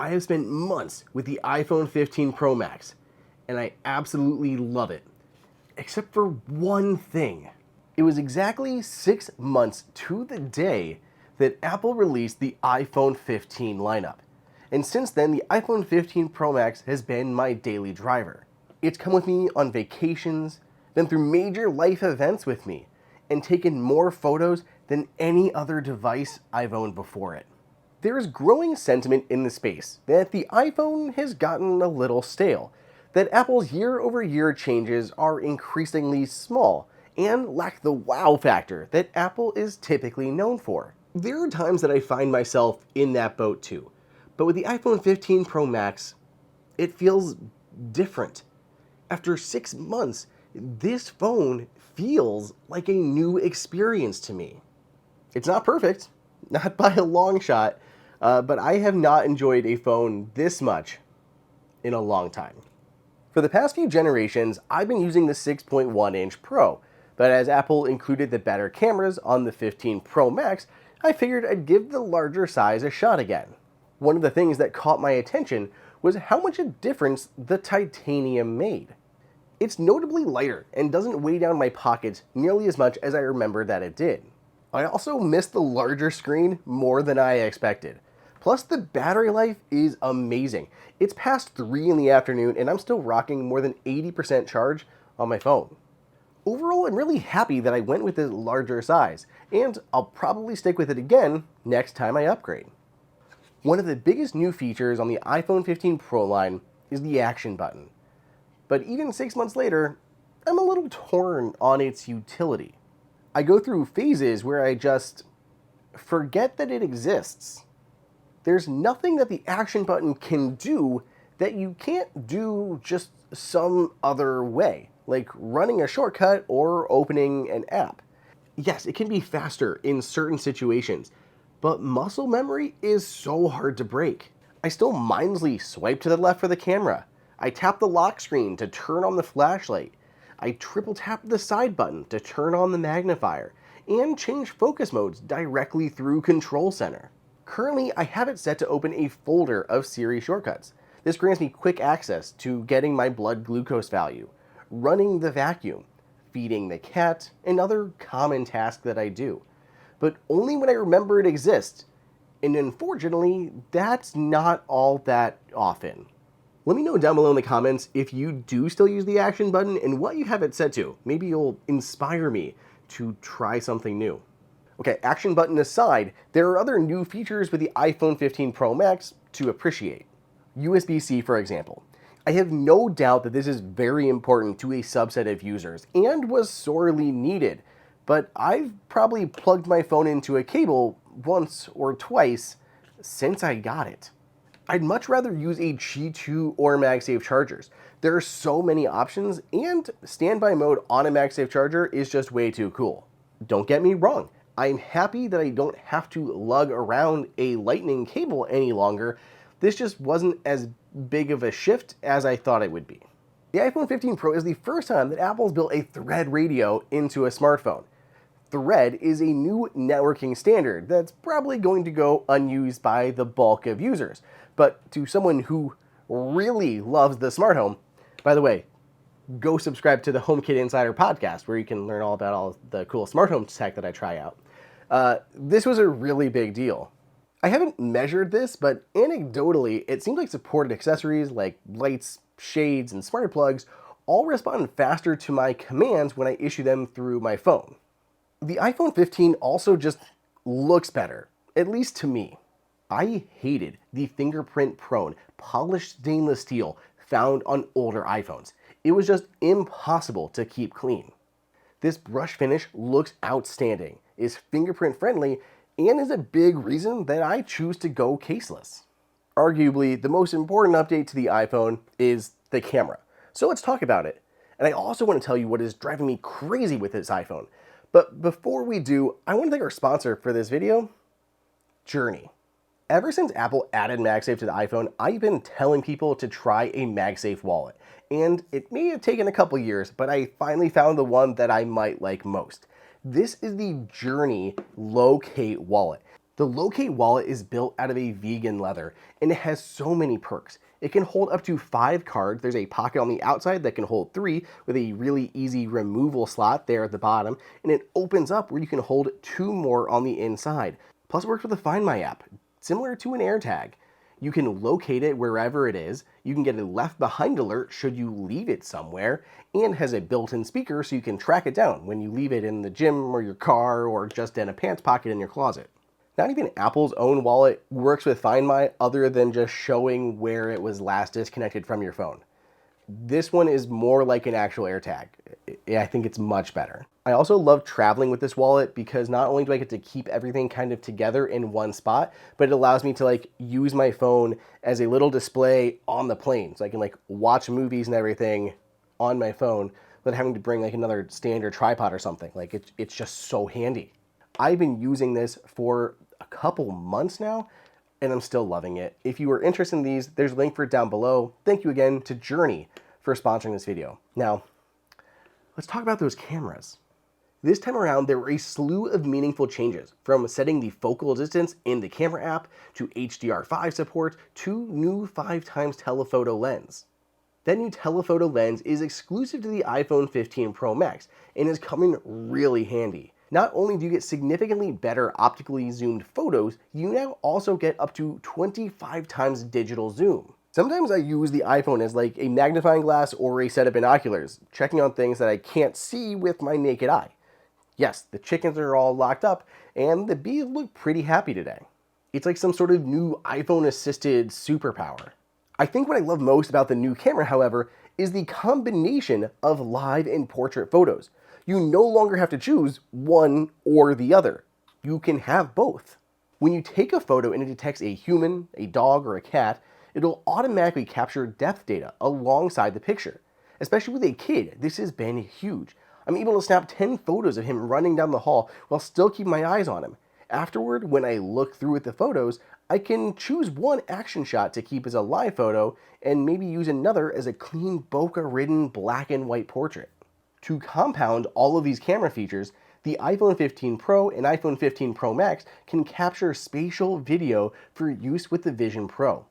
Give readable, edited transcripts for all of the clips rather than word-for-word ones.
I have spent months with the iPhone 15 Pro Max, and I absolutely love it. Except for one thing. It was exactly 6 months to the day that Apple released the iPhone 15 lineup. And since then, the iPhone 15 Pro Max has been my daily driver. It's come with me on vacations, been through major life events with me, and taken more photos than any other device I've owned before it. There is growing sentiment in the space that the iPhone has gotten a little stale, that Apple's year-over-year changes are increasingly small and lack the wow factor that Apple is typically known for. There are times that I find myself in that boat too, but with the iPhone 15 Pro Max, it feels different. After 6 months, this phone feels like a new experience to me. It's not perfect, not by a long shot, but I have not enjoyed a phone this much in a long time. For the past few generations, I've been using the 6.1-inch Pro, but as Apple included the better cameras on the 15 Pro Max, I figured I'd give the larger size a shot again. One of the things that caught my attention was how much a difference the titanium made. It's notably lighter and doesn't weigh down my pockets nearly as much as I remember that it did. I also missed the larger screen more than I expected. Plus, the battery life is amazing. It's past 3 in the afternoon and I'm still rocking more than 80% charge on my phone. Overall, I'm really happy that I went with the larger size, and I'll probably stick with it again next time I upgrade. One of the biggest new features on the iPhone 15 Pro line is the action button. But even 6 months later, I'm a little torn on its utility. I go through phases where I just forget that it exists. There's nothing that the action button can do that you can't do just some other way, like running a shortcut or opening an app. Yes, it can be faster in certain situations, but muscle memory is so hard to break. I still mindlessly swipe to the left for the camera. I tap the lock screen to turn on the flashlight. I triple tap the side button to turn on the magnifier, and change focus modes directly through Control Center. Currently, I have it set to open a folder of Siri shortcuts. This grants me quick access to getting my blood glucose value, running the vacuum, feeding the cat, and other common tasks that I do. But only when I remember it exists, and unfortunately, that's not all that often. Let me know down below in the comments if you do still use the action button and what you have it set to. Maybe you'll inspire me to try something new. Okay, action button aside, there are other new features with the iPhone 15 Pro Max to appreciate. USB-C, for example. I have no doubt that this is very important to a subset of users and was sorely needed, but I've probably plugged my phone into a cable once or twice since I got it. I'd much rather use a Qi 2 or MagSafe chargers. There are so many options, and standby mode on a MagSafe charger is just way too cool. Don't get me wrong, I'm happy that I don't have to lug around a lightning cable any longer. This just wasn't as big of a shift as I thought it would be. The iPhone 15 Pro is the first time that Apple's built a Thread radio into a smartphone. Thread is a new networking standard that's probably going to go unused by the bulk of users. But to someone who really loves the smart home, by the way, go subscribe to the HomeKit Insider podcast where you can learn all about all the cool smart home tech that I try out. This was a really big deal. I haven't measured this, but anecdotally, it seems like supported accessories like lights, shades, and smart plugs all respond faster to my commands when I issue them through my phone. The iPhone 15 also just looks better, at least to me. I hated the fingerprint-prone, polished stainless steel found on older iPhones. It was just impossible to keep clean. This brush finish looks outstanding, is fingerprint-friendly, and is a big reason that I choose to go caseless. Arguably, the most important update to the iPhone is the camera. So let's talk about it. And I also want to tell you what is driving me crazy with this iPhone. But before we do, I want to thank our sponsor for this video, Journey. Ever since Apple added MagSafe to the iPhone, I've been telling people to try a MagSafe wallet. And it may have taken a couple years, but I finally found the one that I might like most. This is the Journey Locate wallet. The Locate wallet is built out of a vegan leather, and it has so many perks. It can hold up to 5 cards. There's a pocket on the outside that can hold 3 with a really easy removal slot there at the bottom, and it opens up where you can hold 2 more on the inside. Plus it works with the Find My app, similar to an AirTag. You can locate it wherever it is, you can get a left behind alert should you leave it somewhere, and has a built-in speaker so you can track it down when you leave it in the gym or your car or just in a pants pocket in your closet. Not even Apple's own wallet works with Find My other than just showing where it was last disconnected from your phone. This one is more like an actual AirTag. I think it's much better. I also love traveling with this wallet because not only do I get to keep everything kind of together in one spot, but it allows me to use my phone as a little display on the plane. So I can watch movies and everything on my phone without having to bring another stand or tripod or something. It's just so handy. I've been using this for a couple months now, and I'm still loving it. If you are interested in these, there's a link for it down below. Thank you again to Journey for sponsoring this video. Now, let's talk about those cameras. This time around, there were a slew of meaningful changes, from setting the focal distance in the camera app, to HDR5 support, to new 5x telephoto lens. That new telephoto lens is exclusive to the iPhone 15 Pro Max, and is coming really handy. Not only do you get significantly better optically zoomed photos, you now also get up to 25 times digital zoom. Sometimes I use the iPhone as a magnifying glass or a set of binoculars, checking on things that I can't see with my naked eye. Yes, the chickens are all locked up, and the bees look pretty happy today. It's like some sort of new iPhone-assisted superpower. I think what I love most about the new camera, however, is the combination of live and portrait photos. You no longer have to choose one or the other. You can have both. When you take a photo and it detects a human, a dog, or a cat, it'll automatically capture depth data alongside the picture. Especially with a kid, this has been huge. I'm able to snap 10 photos of him running down the hall while still keeping my eyes on him. Afterward, when I look through at the photos, I can choose one action shot to keep as a live photo and maybe use another as a clean bokeh-ridden black and white portrait. To compound all of these camera features, the iPhone 15 Pro and iPhone 15 Pro Max can capture spatial video for use with the Vision Pro.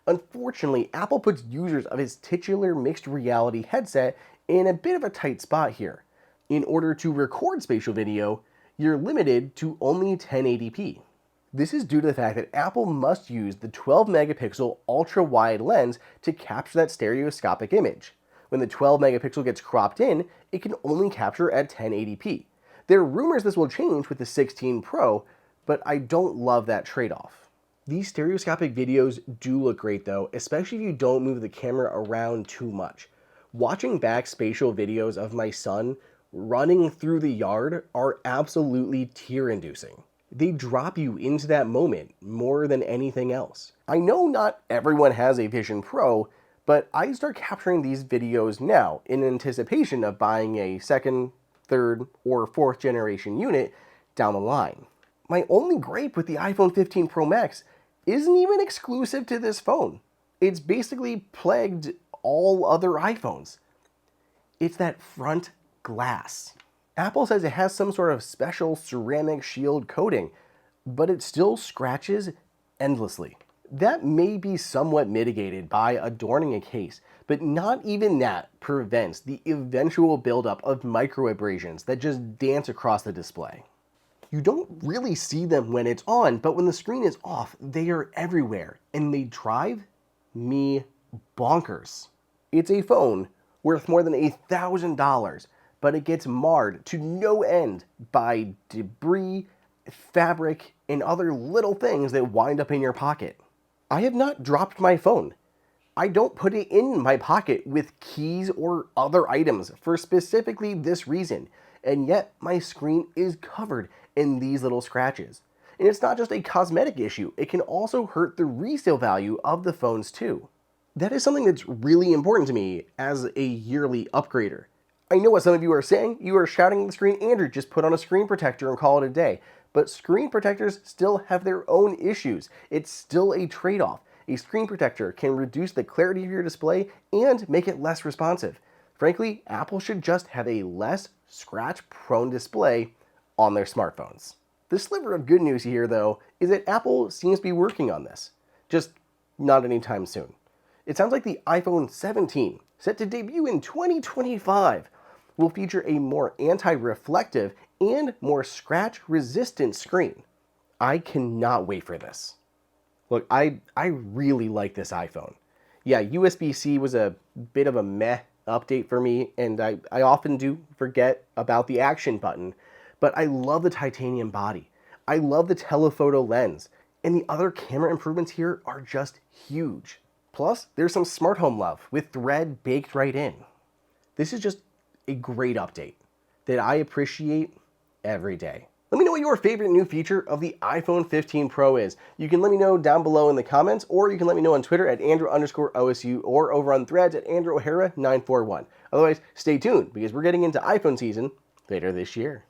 Unfortunately, Apple puts users of its titular mixed reality headset in a bit of a tight spot here. In order to record spatial video, you're limited to only 1080p. This is due to the fact that Apple must use the 12 megapixel ultra-wide lens to capture that stereoscopic image. When the 12 megapixel gets cropped in, it can only capture at 1080p. There are rumors this will change with the 16 Pro, but I don't love that trade-off. These stereoscopic videos do look great though, especially if you don't move the camera around too much. Watching back spatial videos of my son running through the yard are absolutely tear-inducing. They drop you into that moment more than anything else. I know not everyone has a Vision Pro, but I start capturing these videos now in anticipation of buying a second, third, or fourth generation unit down the line. My only gripe with the iPhone 15 Pro Max isn't even exclusive to this phone. It's basically plagued all other iPhones. It's that front glass. Apple says it has some sort of special ceramic shield coating, but it still scratches endlessly. That may be somewhat mitigated by adorning a case, but not even that prevents the eventual buildup of microabrasions that just dance across the display. You don't really see them when it's on, but when the screen is off, they are everywhere, and they drive me bonkers. It's a phone worth more than $1,000, but it gets marred to no end by debris, fabric, and other little things that wind up in your pocket. I have not dropped my phone. I don't put it in my pocket with keys or other items for specifically this reason, and yet my screen is covered in these little scratches. And it's not just a cosmetic issue, it can also hurt the resale value of the phones too. That is something that's really important to me as a yearly upgrader. I know what some of you are saying. You are shouting at the screen, Andrew, just put on a screen protector and call it a day. But screen protectors still have their own issues. It's still a trade-off. A screen protector can reduce the clarity of your display and make it less responsive. Frankly, Apple should just have a less scratch-prone display on their smartphones. The sliver of good news here, though, is that Apple seems to be working on this. Just not anytime soon. It sounds like the iPhone 17, set to debut in 2025, will feature a more anti-reflective and more scratch-resistant screen. I cannot wait for this. Look, I really like this iPhone. Yeah, USB-C was a bit of a meh update for me, and I often do forget about the action button, but I love the titanium body. I love the telephoto lens, and the other camera improvements here are just huge. Plus, there's some smart home love with Thread baked right in. This is just a great update that I appreciate every day. Let me know what your favorite new feature of the iPhone 15 Pro is. You can let me know down below in the comments, or you can let me know on Twitter at Andrew_OSU or over on Threads at Andrew O'Hara 941. Otherwise, stay tuned because we're getting into iPhone season later this year.